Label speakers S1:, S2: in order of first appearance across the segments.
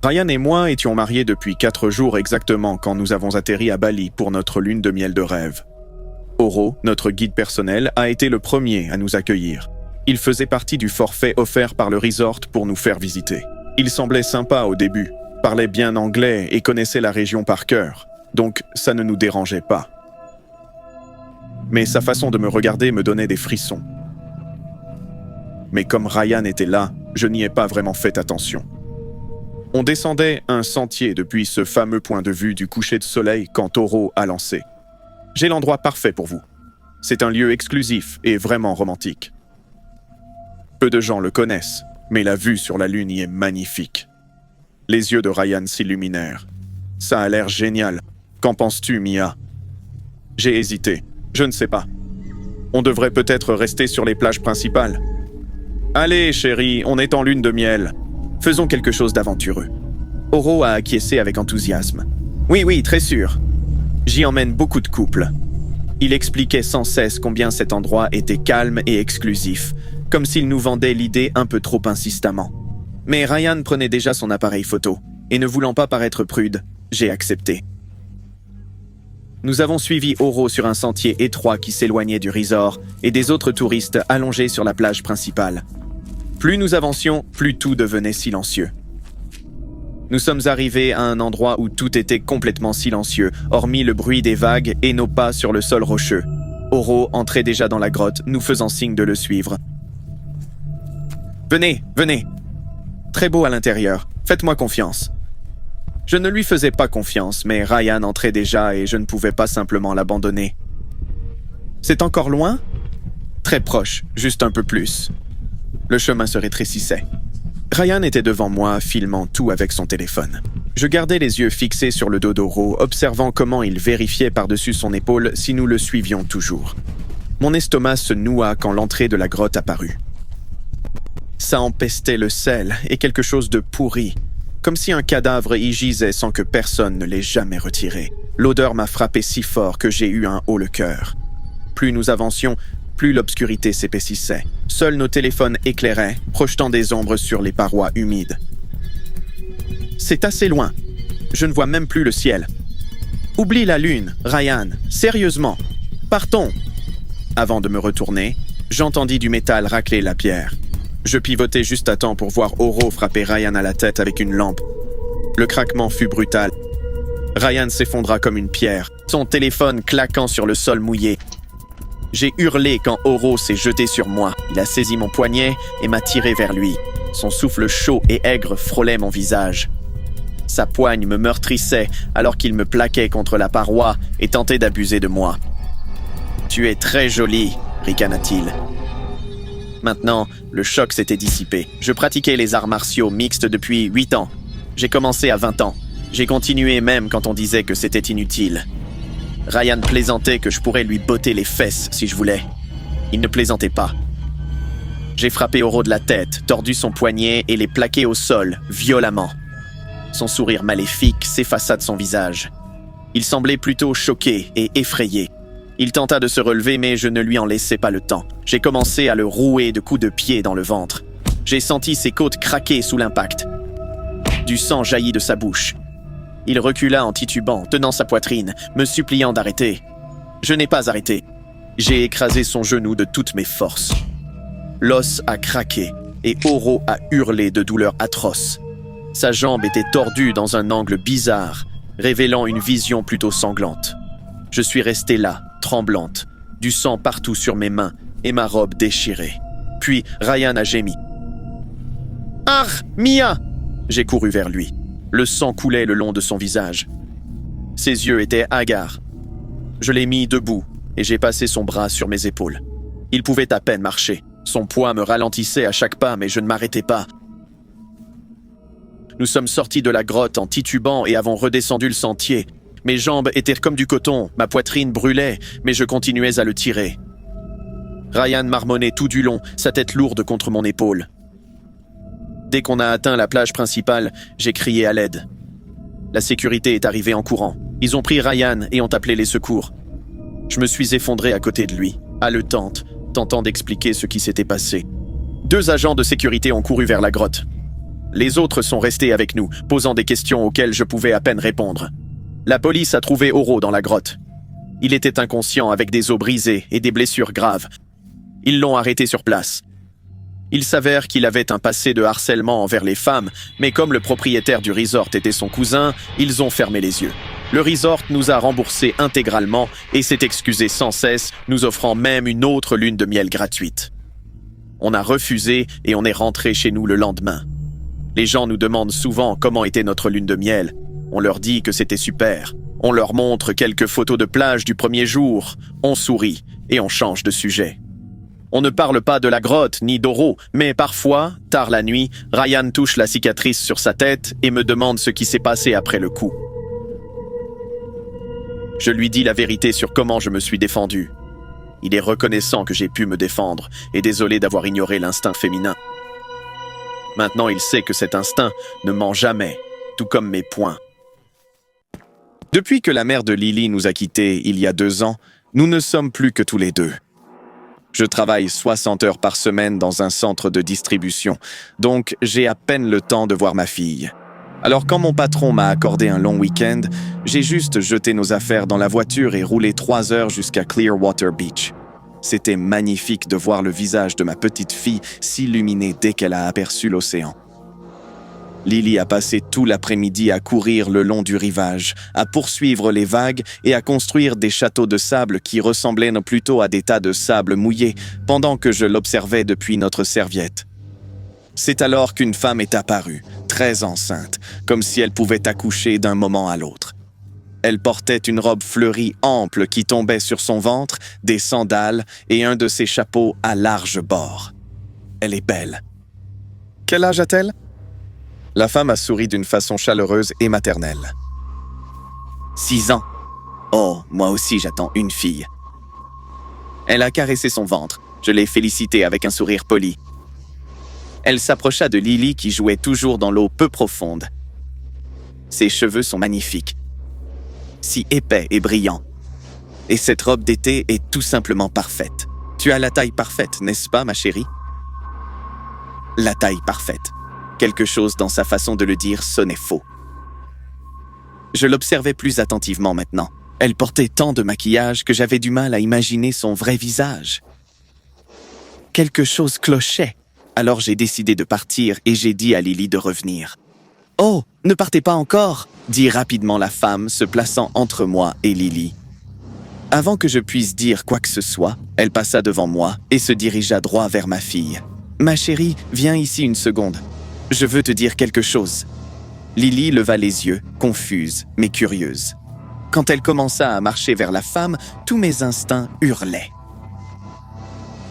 S1: Ryan et moi étions mariés depuis 4 jours exactement quand nous avons atterri à Bali pour notre lune de miel de rêve. Oro, notre guide personnel, a été le premier à nous accueillir. Il faisait partie du forfait offert par le resort pour nous faire visiter. Il semblait sympa au début, parlait bien anglais et connaissait la région par cœur, donc ça ne nous dérangeait pas. Mais sa façon de me regarder me donnait des frissons. Mais comme Ryan était là, je n'y ai pas vraiment fait attention. On descendait un sentier depuis ce fameux point de vue du coucher de soleil quand Oro a lancé. « J'ai l'endroit parfait pour vous. C'est un lieu exclusif et vraiment romantique. » Peu de gens le connaissent, mais la vue sur la lune y est magnifique. Les yeux de Ryan s'illuminèrent. « Ça a l'air génial. Qu'en penses-tu, Mia ?» J'ai hésité. Je ne sais pas. On devrait peut-être rester sur les plages principales. « Allez, chérie, on est en lune de miel. Faisons quelque chose d'aventureux. » Oro a acquiescé avec enthousiasme. « Oui, très sûr. J'y emmène beaucoup de couples. » Il expliquait sans cesse combien cet endroit était calme et exclusif, comme s'il nous vendait l'idée un peu trop insistamment. Mais Ryan prenait déjà son appareil photo, et ne voulant pas paraître prude, j'ai accepté. Nous avons suivi Oro sur un sentier étroit qui s'éloignait du resort et des autres touristes allongés sur la plage principale. Plus nous avancions, plus tout devenait silencieux. Nous sommes arrivés à un endroit où tout était complètement silencieux, hormis le bruit des vagues et nos pas sur le sol rocheux. Oro entrait déjà dans la grotte, nous faisant signe de le suivre. « Venez. Très beau à l'intérieur. Faites-moi confiance. » Je ne lui faisais pas confiance, mais Ryan entrait déjà et je ne pouvais pas simplement l'abandonner. « C'est encore loin ?» « Très proche, juste un peu plus. » Le chemin se rétrécissait. Ryan était devant moi, filmant tout avec son téléphone. Je gardais les yeux fixés sur le dos d'Oro, observant comment il vérifiait par-dessus son épaule si nous le suivions toujours. Mon estomac se noua quand l'entrée de la grotte apparut. Ça empestait le sel et quelque chose de pourri, comme si un cadavre y gisait sans que personne ne l'ait jamais retiré. L'odeur m'a frappé si fort que j'ai eu un haut le cœur. Plus nous avancions, plus l'obscurité s'épaississait. Seuls nos téléphones éclairaient, projetant des ombres sur les parois humides. C'est assez loin. Je ne vois même plus le ciel. Oublie la lune, Ryan. Sérieusement. Partons. Avant de me retourner, j'entendis du métal racler la pierre. Je pivotai juste à temps pour voir Oro frapper Ryan à la tête avec une lampe. Le craquement fut brutal. Ryan s'effondra comme une pierre, son téléphone claquant sur le sol mouillé. J'ai hurlé quand Oro s'est jeté sur moi. Il a saisi mon poignet et m'a tiré vers lui. Son souffle chaud et aigre frôlait mon visage. Sa poigne me meurtrissait alors qu'il me plaquait contre la paroi et tentait d'abuser de moi. « Tu es très jolie », ricana-t-il. Maintenant, le choc s'était dissipé. Je pratiquais les arts martiaux mixtes depuis 8 ans. J'ai commencé à 20 ans. J'ai continué même quand on disait que c'était inutile. Ryan plaisantait que je pourrais lui botter les fesses si je voulais. Il ne plaisantait pas. J'ai frappé Oro de la tête, tordu son poignet et l'ai plaqué au sol, violemment. Son sourire maléfique s'effaça de son visage. Il semblait plutôt choqué et effrayé. Il tenta de se relever, mais je ne lui en laissai pas le temps. J'ai commencé à le rouer de coups de pied dans le ventre. J'ai senti ses côtes craquer sous l'impact. Du sang jaillit de sa bouche. Il recula en titubant, tenant sa poitrine, me suppliant d'arrêter. Je n'ai pas arrêté. J'ai écrasé son genou de toutes mes forces. L'os a craqué et Oro a hurlé de douleur atroce. Sa jambe était tordue dans un angle bizarre, révélant une vision plutôt sanglante. Je suis restée là, tremblante, du sang partout sur mes mains et ma robe déchirée. Puis Ryan a gémi. « Ah, Mia !» J'ai couru vers lui. Le sang coulait le long de son visage. Ses yeux étaient hagards. Je l'ai mis debout et j'ai passé son bras sur mes épaules. Il pouvait à peine marcher. Son poids me ralentissait à chaque pas, mais je ne m'arrêtais pas. Nous sommes sortis de la grotte en titubant et avons redescendu le sentier. Mes jambes étaient comme du coton, ma poitrine brûlait, mais je continuais à le tirer. Ryan marmonnait tout du long, sa tête lourde contre mon épaule. Dès qu'on a atteint la plage principale, j'ai crié à l'aide. La sécurité est arrivée en courant. Ils ont pris Ryan et ont appelé les secours. Je me suis effondré à côté de lui, haletante, tentant d'expliquer ce qui s'était passé. 2 agents de sécurité ont couru vers la grotte. les autres sont restés avec nous, posant des questions auxquelles je pouvais à peine répondre. La police a trouvé Oro dans la grotte. Il était inconscient avec des os brisés et des blessures graves. Ils l'ont arrêté sur place. Il s'avère qu'il avait un passé de harcèlement envers les femmes, mais comme le propriétaire du resort était son cousin, ils ont fermé les yeux. Le resort nous a remboursé intégralement et s'est excusé sans cesse, nous offrant même une autre lune de miel gratuite. On a refusé et on est rentré chez nous le lendemain. Les gens nous demandent souvent comment était notre lune de miel. On leur dit que c'était super. On leur montre quelques photos de plage du premier jour. On sourit et on change de sujet. On ne parle pas de la grotte ni d'Oro, mais parfois, tard la nuit, Ryan touche la cicatrice sur sa tête et me demande ce qui s'est passé après le coup. Je lui dis la vérité sur comment je me suis défendu. Il est reconnaissant que j'ai pu me défendre et désolé d'avoir ignoré l'instinct féminin. Maintenant, il sait que cet instinct ne ment jamais, tout comme mes poings. Depuis que la mère de Lily nous a quittés il y a 2 ans, nous ne sommes plus que tous les deux. Je travaille 60 heures par semaine dans un centre de distribution, donc j'ai à peine le temps de voir ma fille. Alors quand mon patron m'a accordé un long week-end, j'ai juste jeté nos affaires dans la voiture et roulé 3 heures jusqu'à Clearwater Beach. C'était magnifique de voir le visage de ma petite fille s'illuminer dès qu'elle a aperçu l'océan. Lily a passé tout l'après-midi à courir le long du rivage, à poursuivre les vagues et à construire des châteaux de sable qui ressemblaient plutôt à des tas de sable mouillé pendant que je l'observais depuis notre serviette. C'est alors qu'une femme est apparue, très enceinte, comme si elle pouvait accoucher d'un moment à l'autre. Elle portait une robe fleurie ample qui tombait sur son ventre, des sandales et un de ses chapeaux à large bord. Elle est belle. Quel âge a-t-elle ? La femme a souri d'une façon chaleureuse et maternelle. 6 ans. Oh, moi aussi j'attends une fille. Elle a caressé son ventre. Je l'ai félicitée avec un sourire poli. Elle s'approcha de Lily qui jouait toujours dans l'eau peu profonde. Ses cheveux sont magnifiques, si épais et brillants. Et cette robe d'été est tout simplement parfaite. Tu as la taille parfaite, n'est-ce pas, ma chérie? La taille parfaite. Quelque chose dans sa façon de le dire sonnait faux. Je l'observais plus attentivement maintenant. Elle portait tant de maquillage que j'avais du mal à imaginer son vrai visage. Quelque chose clochait. Alors j'ai décidé de partir et j'ai dit à Lily de revenir. « Oh, ne partez pas encore !» dit rapidement la femme, se plaçant entre moi et Lily. Avant que je puisse dire quoi que ce soit, elle passa devant moi et se dirigea droit vers ma fille. « Ma chérie, viens ici une seconde. Je veux te dire quelque chose. » Lily leva les yeux, confuse, mais curieuse. Quand elle commença à marcher vers la femme, tous mes instincts hurlaient.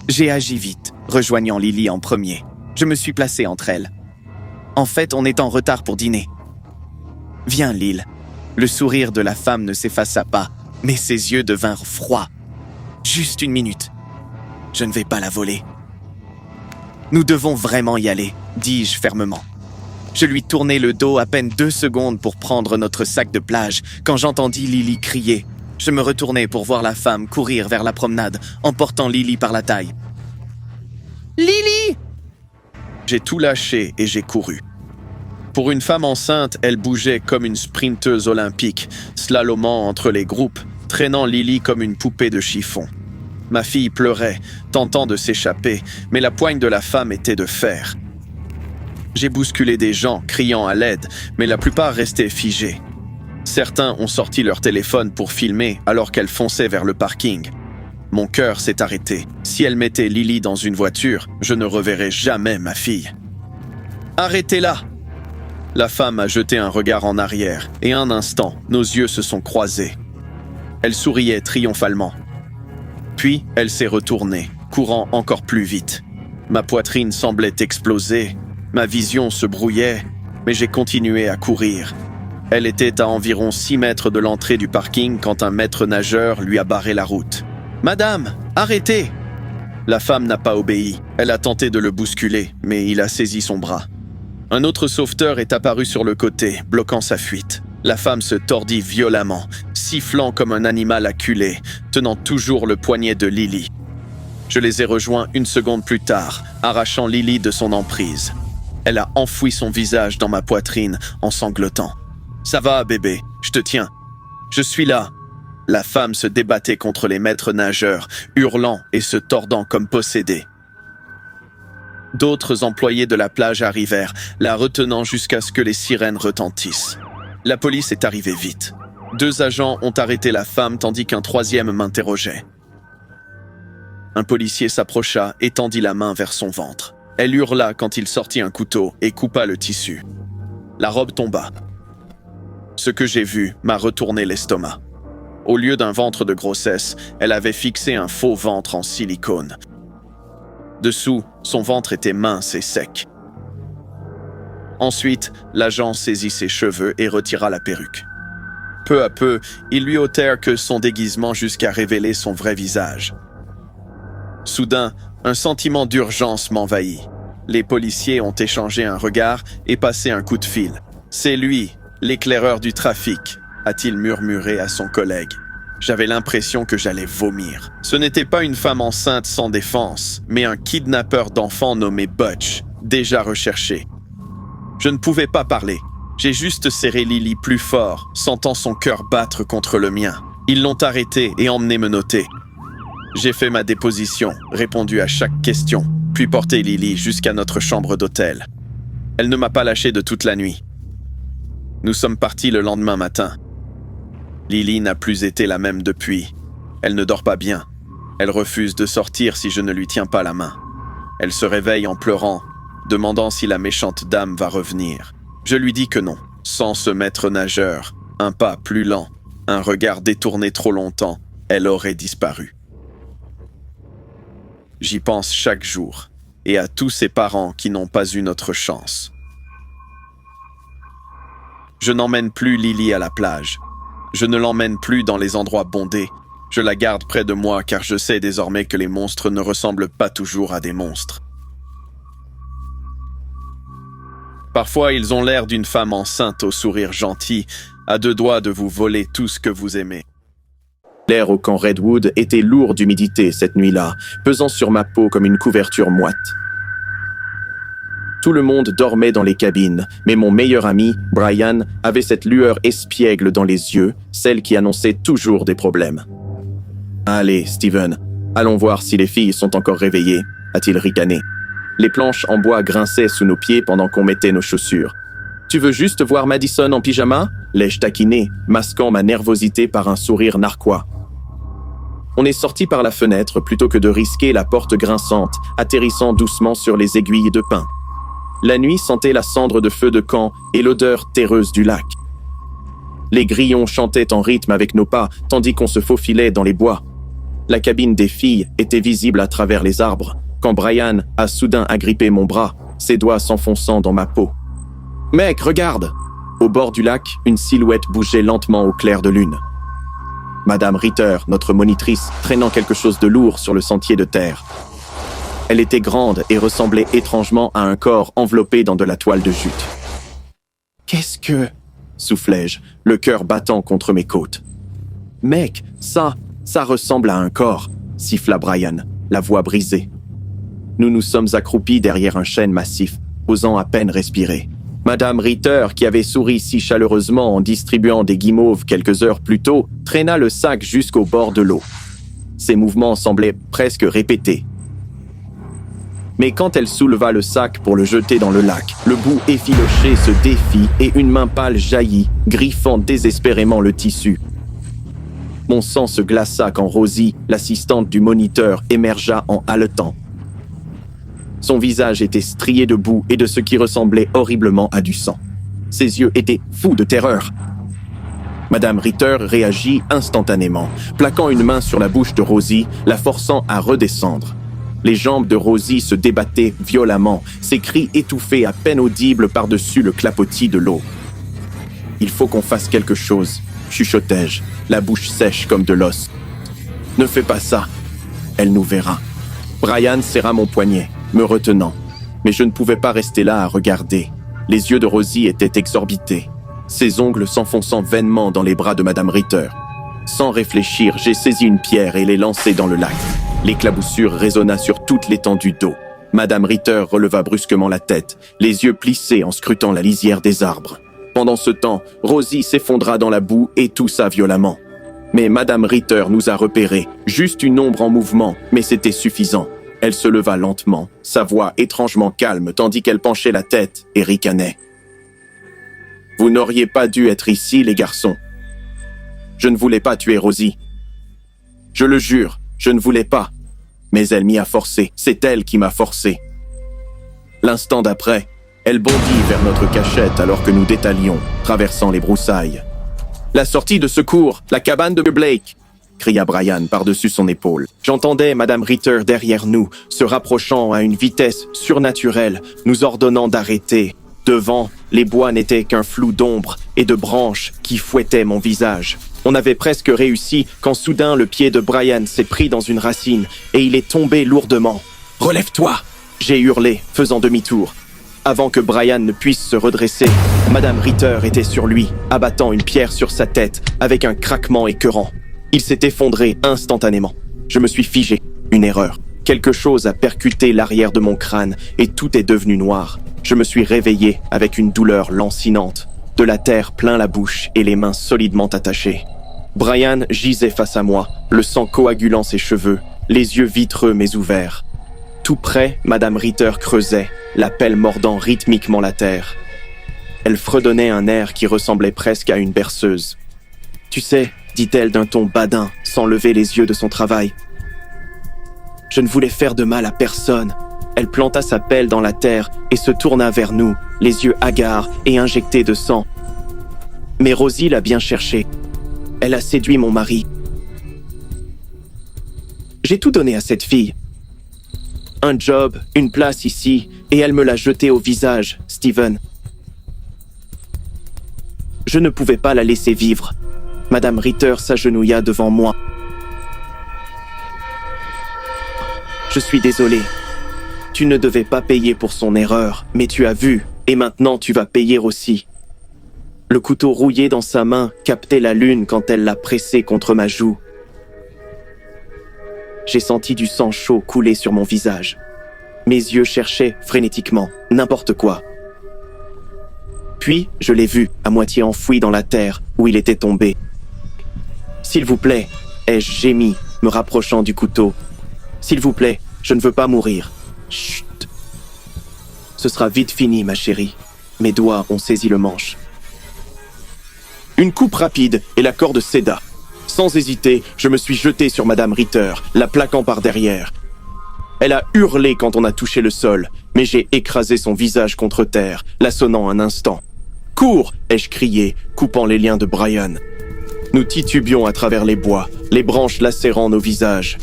S1: J'ai agi vite, rejoignant Lily en premier. Je me suis placé entre elles. En fait, on est en retard pour dîner. Viens, Lyle. Le sourire de la femme ne s'effaça pas, mais ses yeux devinrent froids. Juste une minute. Je ne vais pas la voler. Nous devons vraiment y aller, dis-je fermement. Je lui tournai le dos à peine 2 secondes pour prendre notre sac de plage quand j'entendis Lily crier. Je me retournai pour voir la femme courir vers la promenade, emportant Lily par la taille. « Lily !» J'ai tout lâché et j'ai couru. Pour une femme enceinte, elle bougeait comme une sprinteuse olympique, slalomant entre les groupes, traînant Lily comme une poupée de chiffon. Ma fille pleurait, tentant de s'échapper, mais la poigne de la femme était de fer. J'ai bousculé des gens, criant à l'aide, mais la plupart restaient figés. Certains ont sorti leur téléphone pour filmer alors qu'elle fonçait vers le parking. Mon cœur s'est arrêté. Si elle mettait Lily dans une voiture, je ne reverrai jamais ma fille. « Arrêtez-la !» La femme a jeté un regard en arrière, et un instant, nos yeux se sont croisés. Elle souriait triomphalement. Puis, elle s'est retournée, courant encore plus vite. Ma poitrine semblait exploser, ma vision se brouillait, mais j'ai continué à courir. Elle était à environ 6 mètres de l'entrée du parking quand un maître nageur lui a barré la route. « Madame, arrêtez !» La femme n'a pas obéi. Elle a tenté de le bousculer, mais il a saisi son bras. Un autre sauveteur est apparu sur le côté, bloquant sa fuite. La femme se tordit violemment, sifflant comme un animal acculé, tenant toujours le poignet de Lily. Je les ai rejoints 1 seconde plus tard, arrachant Lily de son emprise. Elle a enfoui son visage dans ma poitrine en sanglotant. « Ça va, bébé, je te tiens. Je suis là. » La femme se débattait contre les maîtres nageurs, hurlant et se tordant comme possédée. D'autres employés de la plage arrivèrent, la retenant jusqu'à ce que les sirènes retentissent. La police est arrivée vite. 2 agents ont arrêté la femme tandis qu'un 3e m'interrogeait. Un policier s'approcha et tendit la main vers son ventre. Elle hurla quand il sortit un couteau et coupa le tissu. La robe tomba. Ce que j'ai vu m'a retourné l'estomac. Au lieu d'un ventre de grossesse, elle avait fixé un faux ventre en silicone. Dessous, son ventre était mince et sec. Ensuite, l'agent saisit ses cheveux et retira la perruque. Peu à peu, ils lui ôtèrent que son déguisement jusqu'à révéler son vrai visage. Soudain, un sentiment d'urgence m'envahit. Les policiers ont échangé un regard et passé un coup de fil. « C'est lui, l'éclaireur du trafic », a-t-il murmuré à son collègue. J'avais l'impression que j'allais vomir. Ce n'était pas une femme enceinte sans défense, mais un kidnappeur d'enfants nommé Butch, déjà recherché. Je ne pouvais pas parler. J'ai juste serré Lily plus fort, sentant son cœur battre contre le mien. Ils l'ont arrêté et emmené me noter. J'ai fait ma déposition, répondu à chaque question, puis porté Lily jusqu'à notre chambre d'hôtel. Elle ne m'a pas lâché de toute la nuit. Nous sommes partis le lendemain matin. Lily n'a plus été la même depuis. Elle ne dort pas bien. Elle refuse de sortir si je ne lui tiens pas la main. Elle se réveille en pleurant, demandant si la méchante dame va revenir. Je lui dis que non. Sans ce maître nageur, un pas plus lent, un regard détourné trop longtemps, elle aurait disparu. J'y pense chaque jour, et à tous ses parents qui n'ont pas eu notre chance. Je n'emmène plus Lily à la plage. Je ne l'emmène plus dans les endroits bondés. Je la garde près de moi car je sais désormais que les monstres ne ressemblent pas toujours à des monstres. Parfois, ils ont l'air d'une femme enceinte au sourire gentil, à 2 doigts de vous voler tout ce que vous aimez.
S2: L'air au camp Redwood était lourd d'humidité cette nuit-là, pesant sur ma peau comme une couverture moite. Tout le monde dormait dans les cabines, mais mon meilleur ami, Brian, avait cette lueur espiègle dans les yeux, celle qui annonçait toujours des problèmes. « Allez, Steven, allons voir si les filles sont encore réveillées », a-t-il ricané. Les planches en bois grinçaient sous nos pieds pendant qu'on mettait nos chaussures. « Tu veux juste voir Madison en pyjama ?» l'ai-je taquiné, masquant ma nervosité par un sourire narquois. On est sorti par la fenêtre plutôt que de risquer la porte grinçante, atterrissant doucement sur les aiguilles de pin. La nuit sentait la cendre de feu de camp et l'odeur terreuse du lac. Les grillons chantaient en rythme avec nos pas, tandis qu'on se faufilait dans les bois. La cabine des filles était visible à travers les arbres, quand Brian a soudain agrippé mon bras, ses doigts s'enfonçant dans ma peau. « Mec, regarde !» Au bord du lac, une silhouette bougeait lentement au clair de lune. Madame Ritter, notre monitrice, traînant quelque chose de lourd sur le sentier de terre. Elle était grande et ressemblait étrangement à un corps enveloppé dans de la toile de jute. « Qu'est-ce que... » soufflai-je, le cœur battant contre mes côtes. « Mec, ça ressemble à un corps !» siffla Brian, la voix brisée. Nous nous sommes accroupis derrière un chêne massif, osant à peine respirer. Madame Ritter, qui avait souri si chaleureusement en distribuant des guimauves quelques heures plus tôt, traîna le sac jusqu'au bord de l'eau. Ses mouvements semblaient presque répétés. Mais quand elle souleva le sac pour le jeter dans le lac, le bout effiloché se défit et une main pâle jaillit, griffant désespérément le tissu. Mon sang se glaça quand Rosie, l'assistante du moniteur, émergea en haletant. Son visage était strié de boue et de ce qui ressemblait horriblement à du sang. Ses yeux étaient fous de terreur. Madame Ritter réagit instantanément, plaquant une main sur la bouche de Rosie, la forçant à redescendre. Les jambes de Rosie se débattaient violemment, ses cris étouffés à peine audibles par-dessus le clapotis de l'eau. « Il faut qu'on fasse quelque chose », chuchotai-je, la bouche sèche comme de l'os. « Ne fais pas ça, elle nous verra. » Brian serra mon poignet, me retenant, mais je ne pouvais pas rester là à regarder. Les yeux de Rosie étaient exorbités, ses ongles s'enfonçant vainement dans les bras de Madame Ritter. Sans réfléchir, j'ai saisi une pierre et l'ai lancée dans le lac. L'éclaboussure résonna sur toute l'étendue d'eau. Madame Ritter releva brusquement la tête, les yeux plissés en scrutant la lisière des arbres. Pendant ce temps, Rosie s'effondra dans la boue et toussa violemment. Mais Madame Ritter nous a repérés, juste une ombre en mouvement, mais c'était suffisant. Elle se leva lentement, sa voix étrangement calme tandis qu'elle penchait la tête et ricanait. « Vous n'auriez pas dû être ici, les garçons. Je ne voulais pas tuer Rosie. Je le jure, je ne voulais pas. Mais elle m'y a forcé, c'est elle qui m'a forcé. » L'instant d'après, elle bondit vers notre cachette alors que nous détalions, traversant les broussailles. « La sortie de secours, la cabane de Blake !» cria Brian par-dessus son épaule. J'entendais Madame Ritter derrière nous, se rapprochant à une vitesse surnaturelle, nous ordonnant d'arrêter. Devant, les bois n'étaient qu'un flou d'ombre et de branches qui fouettaient mon visage. On avait presque réussi quand soudain le pied de Brian s'est pris dans une racine et il est tombé lourdement. « Relève-toi !» j'ai hurlé, faisant demi-tour. Avant que Brian ne puisse se redresser, Madame Ritter était sur lui, abattant une pierre sur sa tête avec un craquement écœurant. Il s'est effondré instantanément. Je me suis figé. Une erreur. Quelque chose a percuté l'arrière de mon crâne et tout est devenu noir. Je me suis réveillé avec une douleur lancinante, de la terre plein la bouche et les mains solidement attachées. Brian gisait face à moi, le sang coagulant ses cheveux, les yeux vitreux mais ouverts. Tout près, Madame Ritter creusait, la pelle mordant rythmiquement la terre. Elle fredonnait un air qui ressemblait presque à une berceuse. « Tu sais, » dit-elle d'un ton badin, sans lever les yeux de son travail. « Je ne voulais faire de mal à personne. » Elle planta sa pelle dans la terre et se tourna vers nous, les yeux hagards et injectés de sang. Mais Rosie l'a bien cherché. Elle a séduit mon mari. J'ai tout donné à cette fille. Un job, une place ici, et elle me l'a jeté au visage, Steven. Je ne pouvais pas la laisser vivre. Madame Ritter s'agenouilla devant moi. Je suis désolé. Tu ne devais pas payer pour son erreur, mais tu as vu, et maintenant tu vas payer aussi. Le couteau rouillé dans sa main captait la lune quand elle l'a pressé contre ma joue. J'ai senti du sang chaud couler sur mon visage. Mes yeux cherchaient frénétiquement, n'importe quoi. Puis, je l'ai vu, à moitié enfoui dans la terre, où il était tombé. « S'il vous plaît » ai-je gémi, me rapprochant du couteau. « S'il vous plaît, je ne veux pas mourir. » Chut. Ce sera vite fini, ma chérie. Mes doigts ont saisi le manche. Une coupe rapide et la corde céda. Sans hésiter, je me suis jeté sur Madame Ritter, la plaquant par derrière. Elle a hurlé quand on a touché le sol, mais j'ai écrasé son visage contre terre, l'assommant un instant. « Cours !» ai-je crié, coupant les liens de Brian. Nous titubions à travers les bois, les branches lacérant nos visages.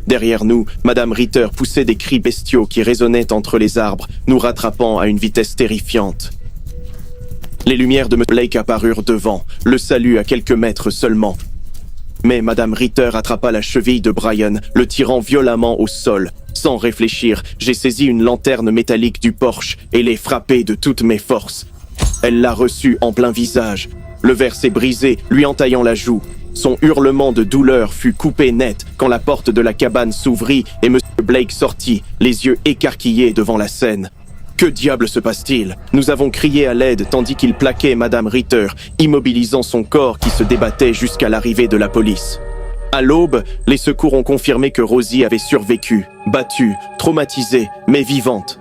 S2: Derrière nous, Madame Ritter poussait des cris bestiaux qui résonnaient entre les arbres, nous rattrapant à une vitesse terrifiante. Les lumières de Blake apparurent devant, le salut à quelques mètres seulement. Mais Madame Ritter attrapa la cheville de Brian, le tirant violemment au sol. Sans réfléchir, j'ai saisi une lanterne métallique du porche et l'ai frappée de toutes mes forces. Elle l'a reçu en plein visage. Le verre s'est brisé, lui entaillant la joue. Son hurlement de douleur fut coupé net quand la porte de la cabane s'ouvrit et M. Blake sortit, les yeux écarquillés devant la scène. Que diable se passe-t-il? Nous avons crié à l'aide tandis qu'il plaquait Madame Ritter, immobilisant son corps qui se débattait jusqu'à l'arrivée de la police. À l'aube, les secours ont confirmé que Rosie avait survécu, battue, traumatisée, mais vivante.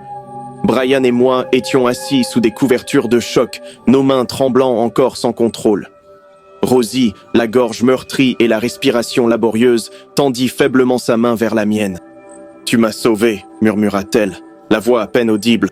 S2: Brian et moi étions assis sous des couvertures de choc, nos mains tremblant encore sans contrôle. Rosie, la gorge meurtrie et la respiration laborieuse, tendit faiblement sa main vers la mienne. « Tu m'as sauvé », murmura-t-elle, la voix à peine audible.